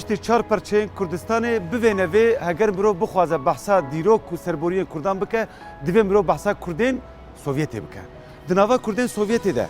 پشت چار پرچه کردستان بوینوی هگر مرو بخوازه بحثا دیروک و سربوری کردان بکه دوی مرو بحثا کردین سوویتی بکه دناوا کردین سوویتی ده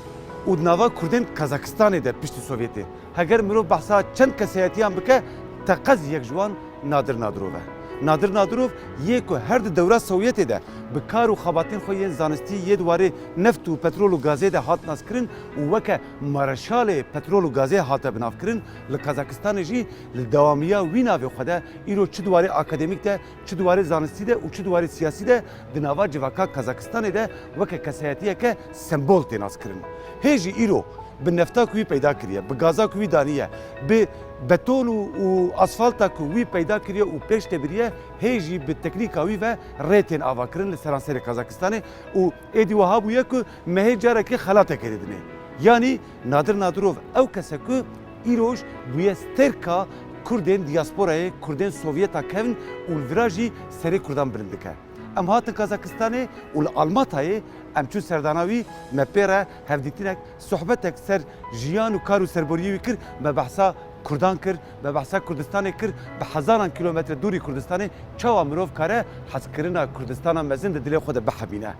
و دناوا کردین کازاکستان ده پشت سوویتی هگر مرو بحثا چند کسیتیان بکه تقز یک جوان نادر نادروه نادر نادروف یک هر دوره سوویتی ده به کار و خباتین خوی زانستی یه دواره نفت و پترول و گازه ده هات ناس کرن و وکه مارشال پترول و گازه هات بناف کرن لکازاکستان جی لدوامیا وینا و خدا ایرو چه دواره اکادمیک ده چه دواره زانستی ده و چه دواره سیاسی ده دناوا جواکا کازاکستان ده وکه کسیتیه که سمبول تناس کرن هیجی ایرو به نفتا کوی پیدا کریه به گازا کوی دانیه به بتون و اسفالتا کوی پیدا کریه و پیش تبریه هیجی به تکنیک اوی و ریتن آوا کرن لسرانسر کازاکستان و ایدی وهابویه که مهجاره که خلاته کردنه یعنی نادر نادروف او کسی که ایروش بویه سترکا کردین دیاسپورای کردین سوویتا کهن و الوراجی سری کردان برندکه ام هاتن کازاکستان و الالماتای ام چون سرداناوی مپیره هفدیتینک صحبتک سر جیان و کار و سربوریوی کر به بحثا کردان کر به بحثا کردستان کر به هزاران کیلومتر دوری کردستان چاوا مروف کاره حس کرنا کردستان مزن ده دل خود بحبینه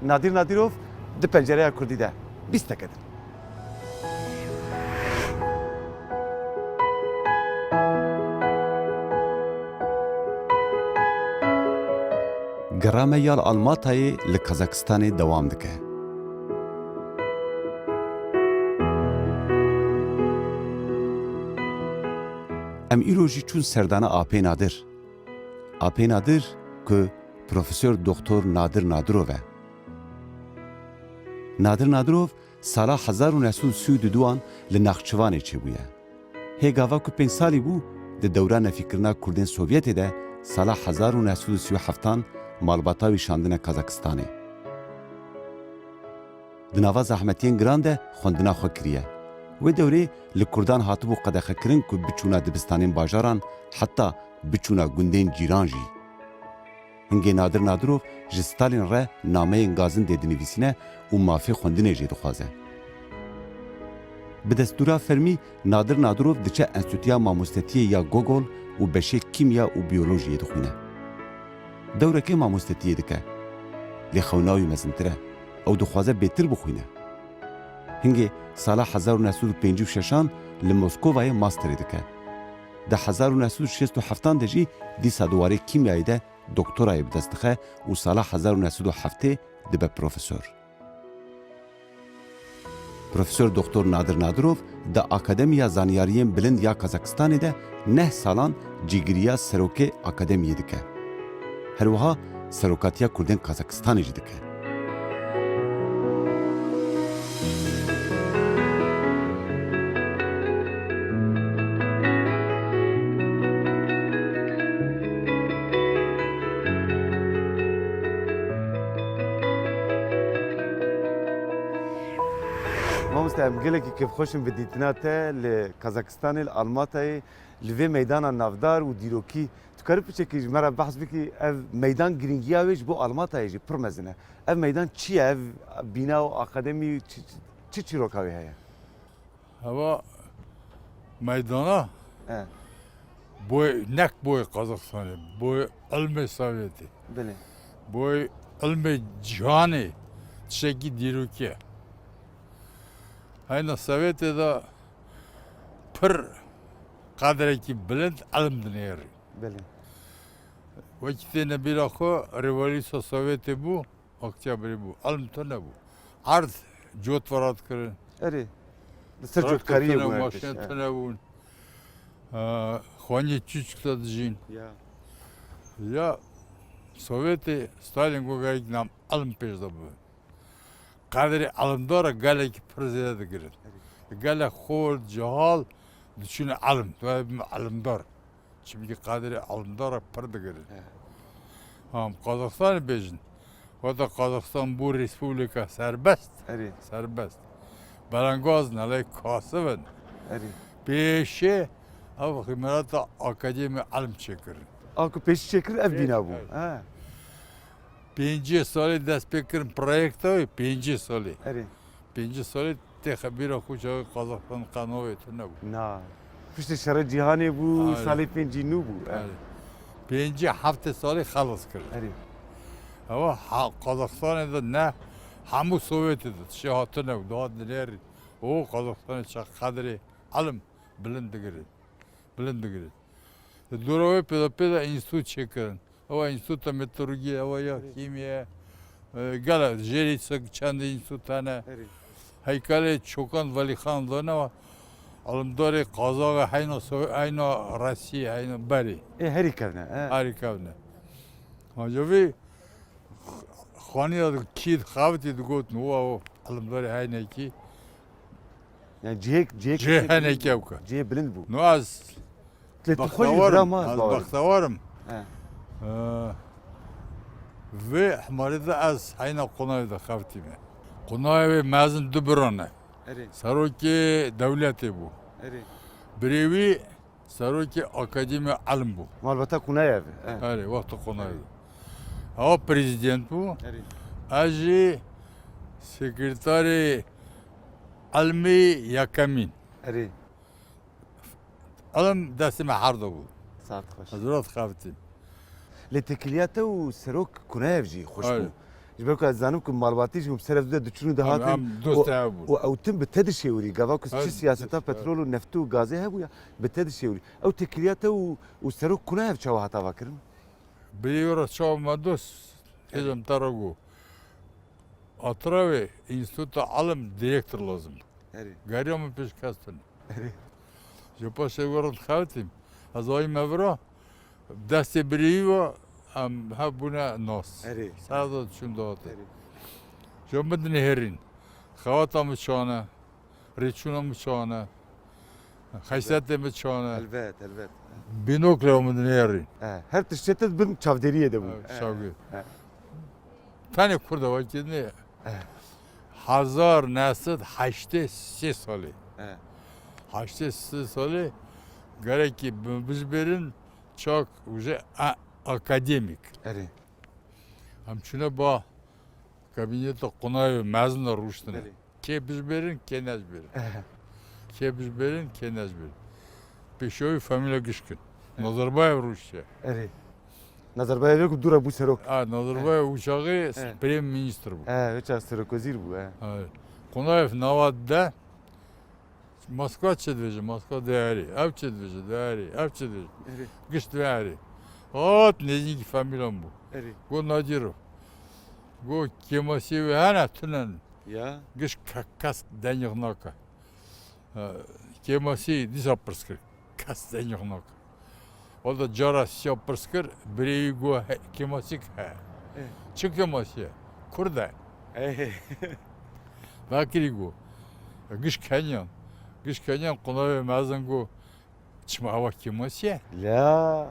نادر نادروف ده پنجره کردی ده 20 کدن گرامه یال آلماتای لکازاکستان دوام دکه. ام ایروژی چون سردانه آپی نادر. آپی نادر که پروفسور دکتر نادر نادروفه. نادر نادروف سال 1932 لنخچوانه چه بوده. هیگاوا که 5 سالی بو ده دوران فکرنا کردین سوویتی ده سال 1937 مالباتاوی شاندنه کازاکستانه. دناوا زحمتین گرانده خوندنا خو کریه. و دوره لکردان هاتبو قدخه کرن که بچونا دبستانین باجاران حتی بچونا گندین جیران جی. هنگی نادر نادروف جی ستالین ره نامه انگازن دیده نویسینه و مافی خوندنه جی دخوازه. به دستورا فرمی نادر نادروف دچه انستیتویا ماموستتی یا گوگل و بشه کیمیا و بیولوژی دخونه. دوره که ماموستتی دکه لی خوناوی مزنتره او دخوازه بهتر بخوینه. هنگی سال 1956 لموسکووای ماستر دکه. ده 1967 دجی دیسا دواره کیمیایی ده دکترای بدستخه و سال 1907 ده به پروفسور. پروفسور دکتر نادر نادروف ده اکادمیا زانیاریین بلند یا کازاکستان ده 9 سالان جیگریا سروک اکادمیه دکه. هر وها سروکاتیا کردن کازاکستانی جی دکه. مستعم گلکی که خوشم بدیتناته لکازاکستان الالماتای لوی میدان نافدار و دیروکی تو کاری پچه که مرا بحث بکی اف میدان گرینگیاویش بو الالماتای جی پرمزنه اف میدان چیه اف بینا و اکادمی چی روکاوی هیا هوا میدانا بوی نک بوی قازاقستانی بوی علم سوویتی بله بوی علم جهانی چشکی دیروکیه هاینا سوویتی دا پر قدره کی بلند علم دنیاری بله وقتی نبیرا خو ریوالیسا سوویتی بو اکتیابری بو علم تو نبو عرض جوت وراد کرن اره سر جوت کاریه بو ماشین تو نبون خوانی چیچکتا دجین یا سوویتی ستالین گو گایک نام علم پیش دا بو قدر علمداره گله کی پرزیده دگیرن گله خورد جهال دچون علم تو علمدار چی میگه قدر علمداره پر دگیرن هم قازاقستان بیشن و دا قازاقستان بو ریسپوبلیکا سربست سربست برانگاز نلای کاسبن پیشه او خیمرات اکادمی علم چکرن آکو پیش چکر اف بینا بو 5 سالی دست بکرم پروژه های 5 سالی. 5 سالی ته خبیره خوچه قازاقستان قانونی تو نبود. نه. پشت شر جیهانی بو آره. سالی پنجی نو بو پنجی هفته سالی خلاص کرد اری اما قازاقستان ده نه همو سوویت ده شهاتı ne doğu dileri o Kazakistan çakadri alım bilindi girin Durovi peda institut çekirin o institut meteoroloji o ya kimya gala Jeritsa kendi institutane اری heykeli Çokan Valihan da ne var alımdari Kazak'a aynı Rusya aynı bari هری کرنه harika ne Acaba خانی داد کید خوابتی دو گوت نو او علم داره های نکی yani cihek جه نکی اوکا cihe bilind bu. نو از Tletti خوش بختوارم ma از bağır. بختوارم He. و حماری ده از هینا قنای ده خوابتی می قنای و مازن دبرانه Eri سروکی دولتی بو eri. بریوی سروکی اکادمی علم بو Malbata kunay ev. اره وقت قنای ده او پریزیدنت بو Eri. اجی سکرتاری علمی یکمین Eri. علم دستم حرده بود Saat hoş. حضرات خافتیم لتکلیاته و سروک kunay ev jî hoş Eri. bu. Ji ber ku ez zanim ku malbatî jî seref de diçûnû dihatin. هم دوست بود و او tim bi te dişêwirî gava ku Evet, çi siyaseta evet. petrol û neftû û gazê hebû ya bi te dişêwirî. Ew tekiliyate û serok kunay ev çawa heta vakirin. Biliyor çoğuma dost dedim taragu Atravi İnstitüte alım direktör lazım Eri. Görüyor mu peş kastın Eri. Jopa seviyorum xaftım Az oy mevra Desti biriyo am ha buna nos Eri. Sada çünkü o Eri. Jomad neherin Xavata mı çoğuna Reçuna mı çoğuna Haysiyette mi çoğuna Elbet elbet. Binokle mı neherin Her tişete bin çavderiye de bu. Şavgı Evet. Tane kurda vakitini 1983 سالی Evet. 83 سالی gerek ki biz berin çok akademik. Eri. Hamçına ba kabinete konay mezunlar ruştuna. Eri. Ke biz berin kenez berin. Evet. Ke biz berin kenez berin. Peşoy familya gışkın. Nazarbayev Rusya. Eri. Nazarbayev'e ku dura bu serok. Nazarbayev uçağı prem minister bu. Evet, veç serokozir bu. Konayev Navad'da Moskva çedveci, Moskva değeri, ev çedveci, değeri, ev çedveci, Eri. gış değeri. Ot nezinki familyam bu. Eri. Go Nadirov. Go Kemasiv hana tunan. Ya. Gış kas denyok naka. Kemasi disaperskir. Kas denyok naka. O da cara siyaperskir. Bireyi go kemasik ha. Çık kemasiye. Kurda. Bakiri go. Gış kanyan. Gış kanyan konağı mazan go. Çıma hava kemasiye. La.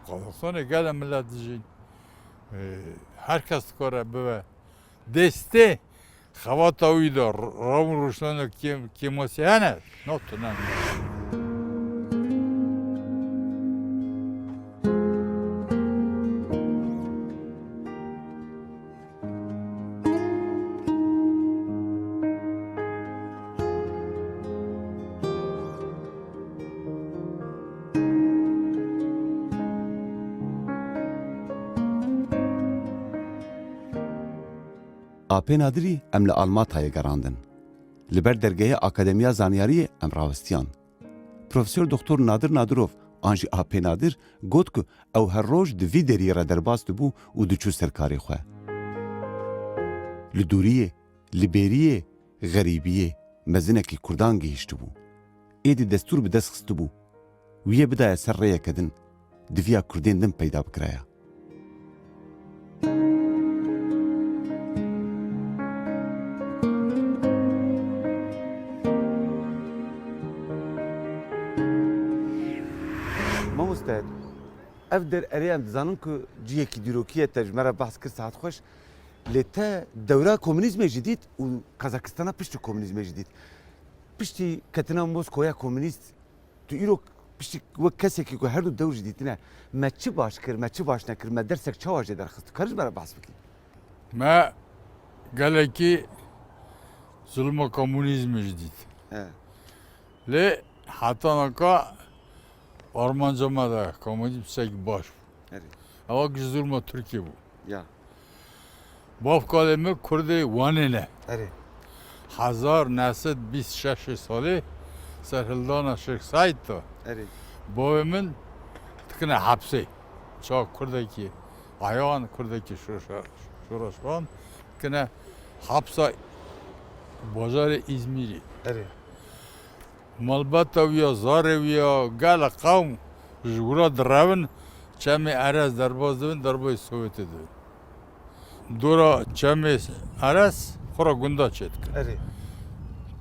Kazakistan'a gelen millet diyeceğin. Herkes kore böyle. Deste. Havata uydu. Ravun Ruslan'ı kemasiye. Ne? Nokta ne? Apê Nadirî em li Almatayê gerandin. Li ber dergehê Akademiya Zanyariyê em rawistiyan. Profesör Doktor Nadir Nadirov an jî Apê Nadir got ku ew her roj di vî deriyê re derbas dibû û diçû serkarê xwe. Li dûriyê, li bêriyê, xerîbiyê mezinekî Kurdan gihîştibû. Êdî destûr bi dest xistibû. Wî yê bidaye ser rêyeke din, diviya Kurdên din peyda bikiraya. Mamoste, ev der erê em dizanin ku ciyekî dîrokiye te ji me re behs kir saet xweş lê te dewra komünîzmê jî dît û Kazakistana piştî komünîzmê jî dît. Piştî ketina Moskowaya komünîst tu îro piştî wek kesekî ku her du dewr jî dîtine me çi baş kir, me çi baş nekir, me dersek çawa jê derxist. Tu karî ji me re behs bikî? Me geleki zulma komünizmi cidid. لی حتی نکا آرمانجا ماده کامودی بسیاری باش بود. اری اما گزول ما ترکیه بود. یا باف کالمه کرده وانه نه. اری 1926 ساله سرهلدان شیخ سعید تا اری بابا من تکنه حبسه چا کرده که آیان کرده که شورشان تکنه حبسه بازار İzmir'i اری malbata via zare via gala qavm jura dravin çemi araz darbazın darboy Sovyeti de dora çemi araz xora gunda çetk اری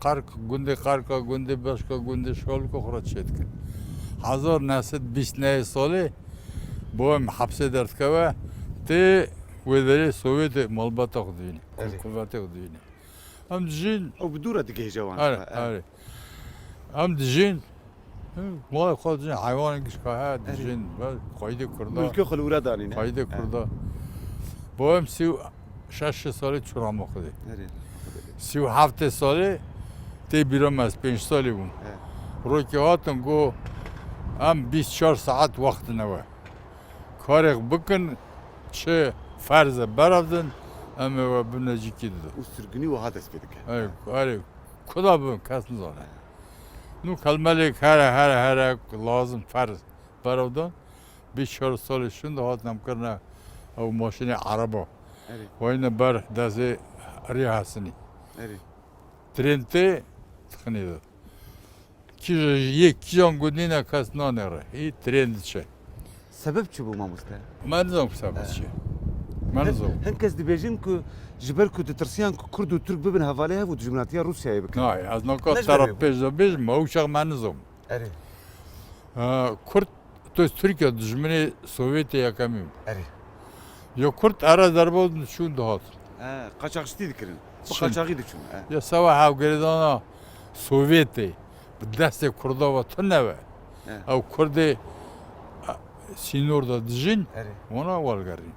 qark gunde başka gunde şolko xora çetk 1920 sali boğum hapse dertkava te vedeli Sovyeti malbata xudini Evet. kuvveti xudini am jin او بدوره دیگه جوان آره هم دژین ما خود جن حیوان کش که ها دژین قاید کرده ملکی خلوره دانین قاید کرده با هم 36 سالی چرا مخده اری 37 سالی تی بیرم از 5 سالی بون روی که هاتم گو هم 24 ساعت وقت نوه کارق بکن چه فرض برافدن اما و بنجی کی داد او سرگنی و حادث پیدا کرد آره کدا بون کس نزانه نو کلمه هر لازم فرض برافدن 24 سالشون ده هات نمکرنه او ماشین عربا اری و این بر دست ری حسنی اری ترنته تخنی داد یک جان گودینه کس نانره این ترند چه سبب چی بو ماموستا من نزام سبب چه من نزام هن کس دبیجین که جبر که ترسیان که کرد و ترک ببین حواله ها و دجمناتی روسیه بکن نه از نکات نجبر طرف بگو. پیش بیش موشق من نزام اری Kürt, to jest Türkiye düşmanı Sovyet yakamım. اری Ya Kürt ara darbe oldu şu dahat. قاچاقشتی دکرین bu Çin. قاچاقی دچون Ya sava havgeridana Sovyet'e deste Kürda ve tüneve. Av Kürde sinorda dijin اری ona valgarin.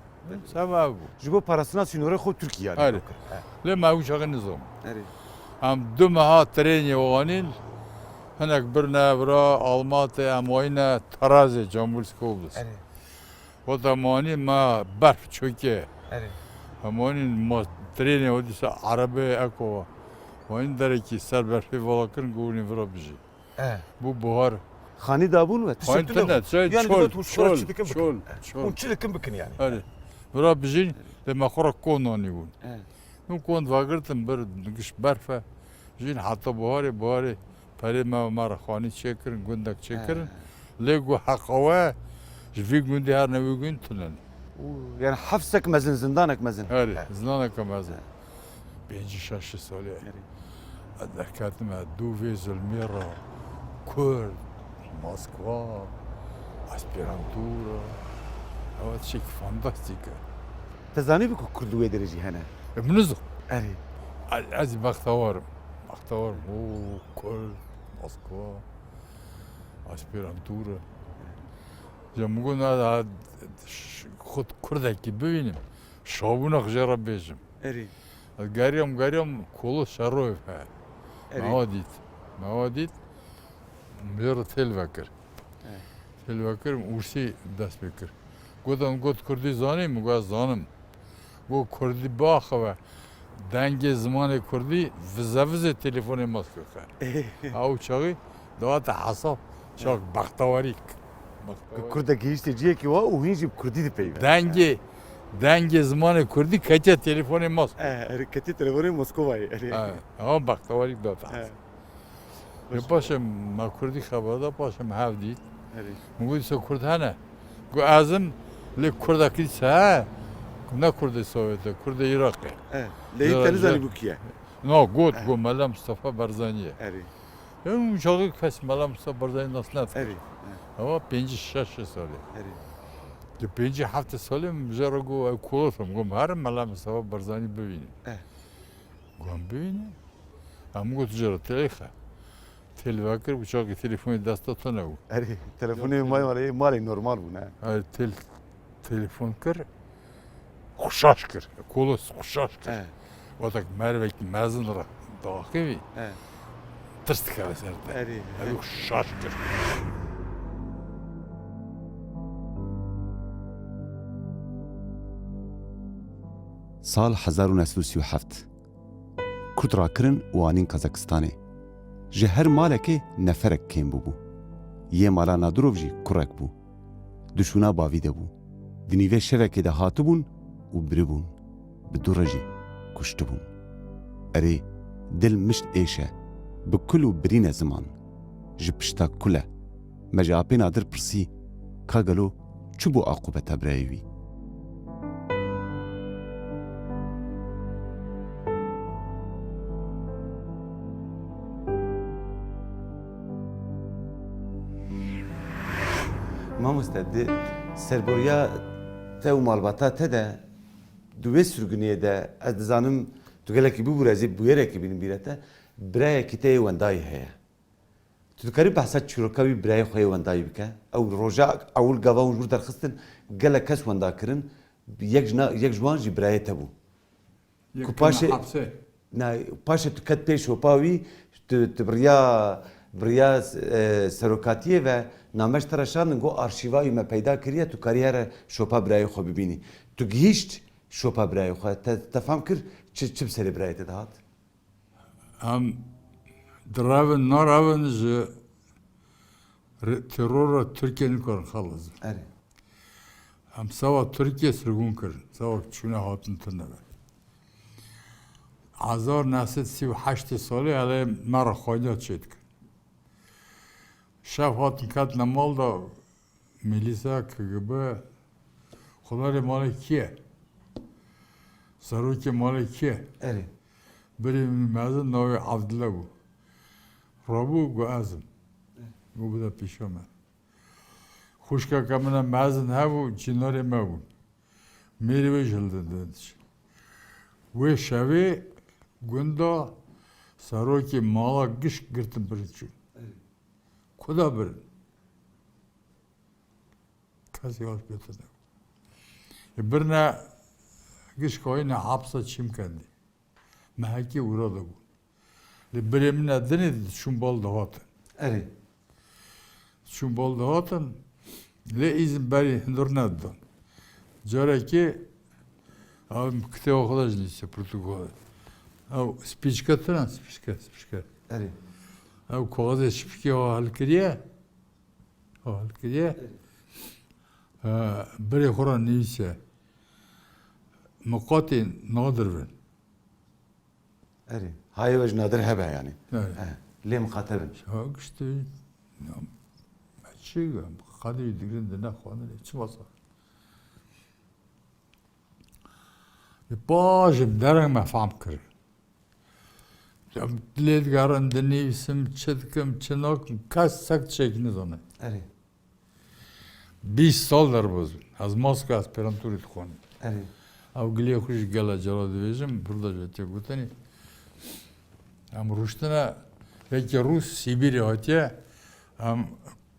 Sava bu. جبو parasına sinore خود Türkiye yani Eri. Le mavuşağın nizam. اری Am dümaha treni oğanin henek bir nevra Almatı amoyna Tarazi Cambulska Oblast. اری O zamani ma barf çöke. اری همون ما ترینه و دیسا عربه اکو و این داره که سر برفی والا کن گونی ورا بجی بو بهار خانی دابون و خواهی تشکل تنه چای yani چول bu şura çidikin چول بکن اون çidikin بکن yani آره ورا بجین لما خورا کونانی بون اه. اون کون واگرتن بر نگش برفه جین حتی بهاری پری ما مارا خانی چکرن گندک چکرن لگو حقوه جوی گندی هر نوی گند تنن yani hafsek mezin zindanek mezin آره زنانه کمازه بینجی شش ساله ذكرتم دوفي زلميرا كورد موسكوا اسبيرانتورا هذا شيء فانتاستيكا تزانی بکو کردوی درجی هنه منزق اری از بختوارم او كورد موسكوا اسبيرانتورا جمعون هذا خود كردكي ببینیم شابونا خجرا بيجم اری قاريم كولو شروف ها اری مواديت مير تلفكر تلفكر ورسي دست بكر قد كردي زانيم وقا زانم قو كردي باخوا دنگ زمان كردي وزه تليفون ماسكو او چاقي دوات حساب چاق بختواريك kurda giyişte ciye ki o hinci kurdi de peyve دنگ زمان كردي كچه تليفون ماسكو eri keti telefonu Moskova'yı eri ama بختواريك دوات حساب باشم ما كردي خبر دا باشم هاو دید eri موگوی سو کرد هنه گو ازم لی کرد اکیس ها نه کرد سوویت کرد عراقی lehit Ya, teniz ya. hani bu kiye نه گو ملا مصطفى برزانیه eri اون شاقی کس ملا مصطفى برزانی نسل نداره eri اما 5-6 ساله eri که 5-7 ساله مجرد گو کولتم گو هر ملا مصطفى برزانی ببینیم گو هم ببینیم اما گو تجارت تلیخه تلوکر بچاقی تلفنی دستات نبود eri telefonu mali normal bu ne telefon kır, kuşaş kır, kolos kuşaş kır. O da mervek mezunlara dakivi. ترس دکه سرته اری او شاش کرد سال 1937 کورد را کرن وانین کازاکستانê ji her malekê neferek kêm bûbû yê mala Nadirov jî kurek bû dişûna bavî de bû di nîvê şevekê de hatibûn û biribûn bi du re jî kuştibûn erê dil mişt êş e bi kul û birîne ziman ji pişta kul e me ji apê Nadir pirsî ka gelo çi bû aqubeta birayê wî Mamoste di serboriya te û malbata te de di wê sürgûniyê de ez dizanim tu gelekî bibû rezî bûyerekî bînin bîre te birayekî te yê wendayî heye. Tu dikarî behsa çîroka wî birayê xwe yê wendayî bike ew roja ewil gava hûn jûr derxistin gelek kes wenda kirin yek ji wan jî birayê te bû. Ku paşê paşê tu ket pêş şopa wî tu biriya serokatiyê ve nameş te re şandin got arşîva wî me peyda kiriye tu karî here şopa birayê xwe bibînî. Tu gihîşt şopa birayê xwe te fam kir çi bi serê birayê te de hat? Em diravin naravin ji terora Türkiye'nin karin xalas. Erê. Em sava Türkiye sirgûn kirin. Sava çûne hatin tune ve. 1938 salê elê me re xwaniya çê dikin. Şev hatin ketine mal da milîsa KGB xudarê malê kî ye? Serokê malê kî ye? Erê. Birê mezin navê Abdullah bû. Rabû got ez im. Got bide pêşa me. Xwişkeke min e mezin hebû cînarê me bûn. Mêrê wê ji hildin diçe. Wê şevê gunda serokê mala gişt girtin birin çûn. Kuda birin. Kesî hat pêtine. Birine gişt xwayîne hapsa çîm kendî. Mehekî wira de bû. Li birê min e dinê çûn bal dihatin. Erê. Çûn bal dihatin lê îzin berî hindir nedidan. Carekê em kitêba xwe de ji nivîse Portugalê. Ew spîçke tune spîçke. Erê. Ew kaxezê şipikê wa helkiriye. Birê xwe re nivîse. Miqatê nadir bin. Erê. Hayê ve ji nadir hebe yani. Evet. Lê miqate bin. İşte çi qadî digirin de nexwanin çi basa. Bajim dereng me fam kir. Dilê digerin dinivîsim çi dikim çi nakim kes sek tişekî nizane. Erê. 20 sal derbozim. Ez maska esperantûrê dixwanim. Erê. Ew gilê xwe ji gela cela dibêjim birda ji te gotenî. Em rûştine wekî Rûs Sîbîrê hatiye em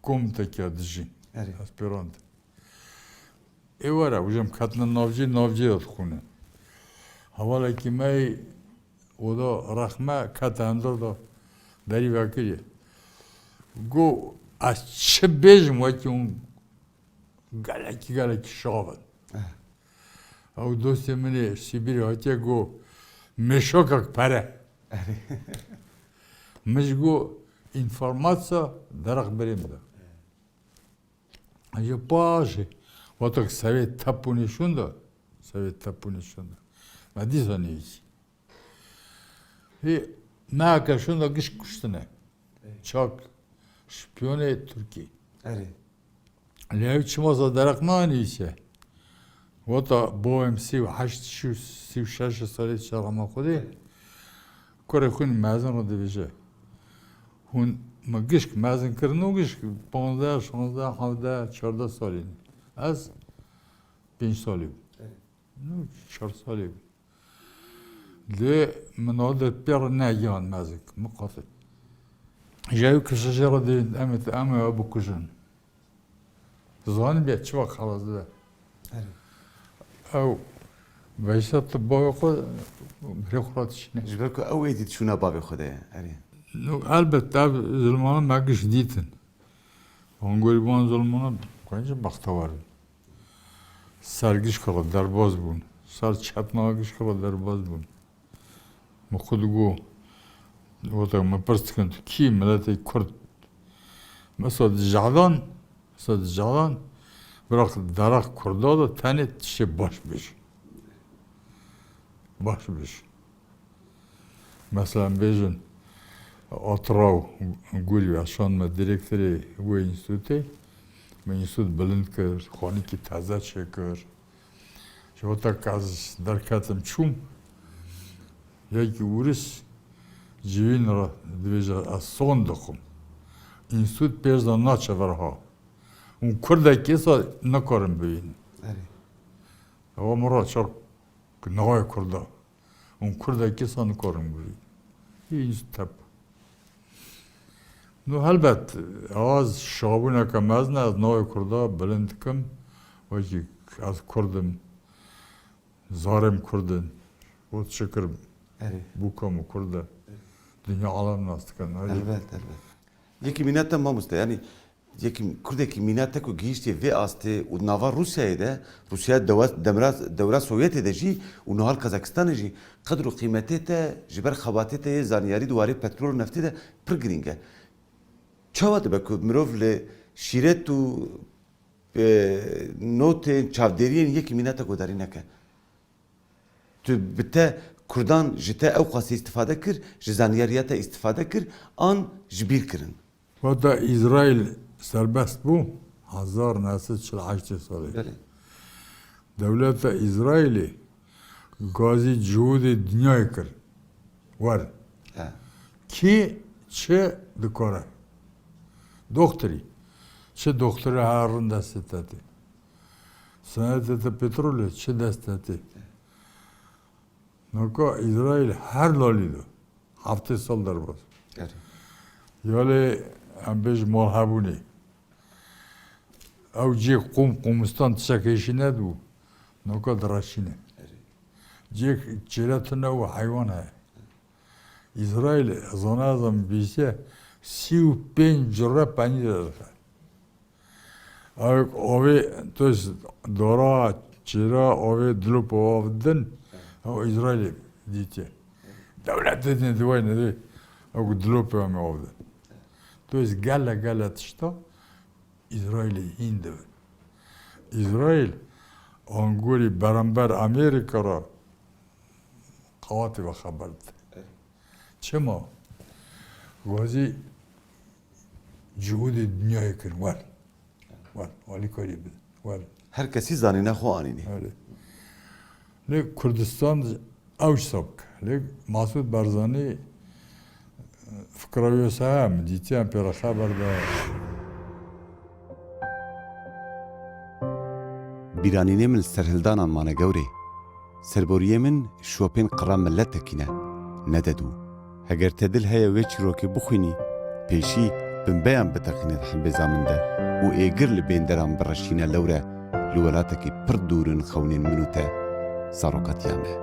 komtekiya dijîn. Erê. Esperant. Ê were û jem ketine navcî da dixwînin. Hevalekî me oda rexme kete hindir da derî vekiriye. Got ez çi bêjim wekî hûn gelekî şav in. Ew dostê min ê Sîbîrê hatiye got mêşokek pere. Min ji got înformasiya derek birê min de. Ji paşê watek sevê tep û nîşûn da me dîsa nivîsî. Hê meheke şûn da gişt kuştine. Çak şpiyonê Tirkiyê. Erê. Lê ew çimasa derek nanivîse. Wata bohem 36 salê çarama Xwedê kurê xwîn mezin re dibêje. Hûn me gişk mezin kirin û gişk 15, 16, 17, 14 salê ne. Ez 5 salê bûm. 4 salê bûm. Lê min adir pêr negiyan mezik miqate. Ji ew kişişê re dîn em ê bikujin. Zanim bê çi vek xelas dibe. Ew veşa tu bavê xwe birê xwe re dişîne. Ji ber ku ew ê dît çûna bavê xwe de ye. Erê. نو البته ظلمانه مگه شدیدن. هنگوری بان ظلمانه کنجا بختوار. سرگیش کلا در باز بون. سر چپ ناگیش کلا در باز بون. مخودگو وقتی مپرس کن تو کی ملت کرد. مثلا جهان برای درخ کرداد و تنی تشه باش بش. مثلا بیشن آتراو گولی اشان ما دیرکتری و انستیتوتی من انستیتوت بلند کرد خانی کی تازه چه کرد شو تا کاز در کاتم چوم یکی ورس جوین را دویجا از سون دخم انستیتوت پیرزان ناچه ورها اون کرده کیسا نکارم ببین اما مرا چرا نهای کرده اون کرده کیسا نکارم ببین این تپ نو البته از شابونه که مزنه از نهای کرده بلند کم و از کردم زارم کردن بود شکر بوکم و کرده دنیا عالم ناست کن البته یکی مینت ما مسته یعنی یکی کرده که مینت کو گیشتی و آسته و نوا روسیه ده روسیه دوره سوویت ده جی و نهال قزاقستان جی قدر و قیمته ته جبر خباته ته زانیاری دواره پترول و نفتی ده پر گرینگه چاوات بکو مروف ل شیرت و نوت چاودرین یکی مینت کو داری نکه تو بته کردان جته او قاسی استفاده کر جزانیاریت استفاده کر آن جبیر کرن و دا اسرائیل سربست بو 1948 ساله دولت اسرائیلی گازی جهود دنیای کر ور کی چه دکاره دکتری چه دکتری هرون دستتی صنعت پترول چه دستتی نکو اسرائیل هر لالی دو 7 سال در باز یالی ام بیش مرحبونی او جی قومستان تشکیشی ندو نکو دراشینه جی چیرت نو حیوان های اسرائیل زانه ازم بیشه 35 جرعه پنی داره اوی توش دورا چیرا اوی دلوپ آفدن او اسرائیل دیتی دولت دیدن دوای ندی او دلوپ هم آفدن توش گله تشتا اسرائیل این دو اسرائیل آنگوری برانبر امریکا را قواتی و خبر ده چه ما گازی جهود دنیای کن ور والی کاری بده ور هر کسی زانینه خو آنینی لیک کردستان اوج سبک لیک مسعود برزانی فکرایو سهم دیتی هم پر خبر ده بیرانینه من سرهلدانان مانه گوری سربوریه من شوپین قرام ملت تکینه نددو هگر تدل هیا ویچ رو که بخوینی پیشی بنبیان بتقینه دحن بزامنده و ایگر لبین درام برشینه لوره لولاتکی پر دورن خونین منوته ساروکات یامه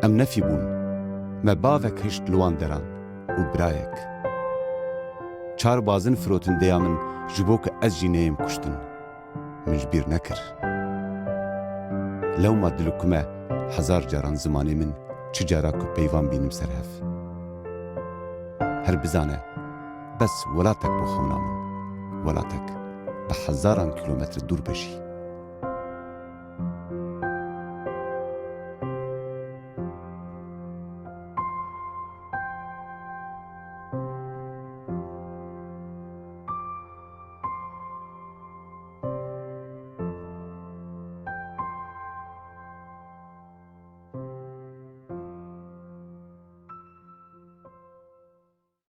ام نفی بون ما باوک هشت لوان دران و برایک چار بازن فروتن دیامن جبوک از جینیم کشتن مجبیر نکر لو ما دلوکمه 1000 جاران زمانی من چجارا که پیوان بینم سرهف هر بزانه بس ولاتک بخونامن ولاتک به 1000 کیلومتر دور بشی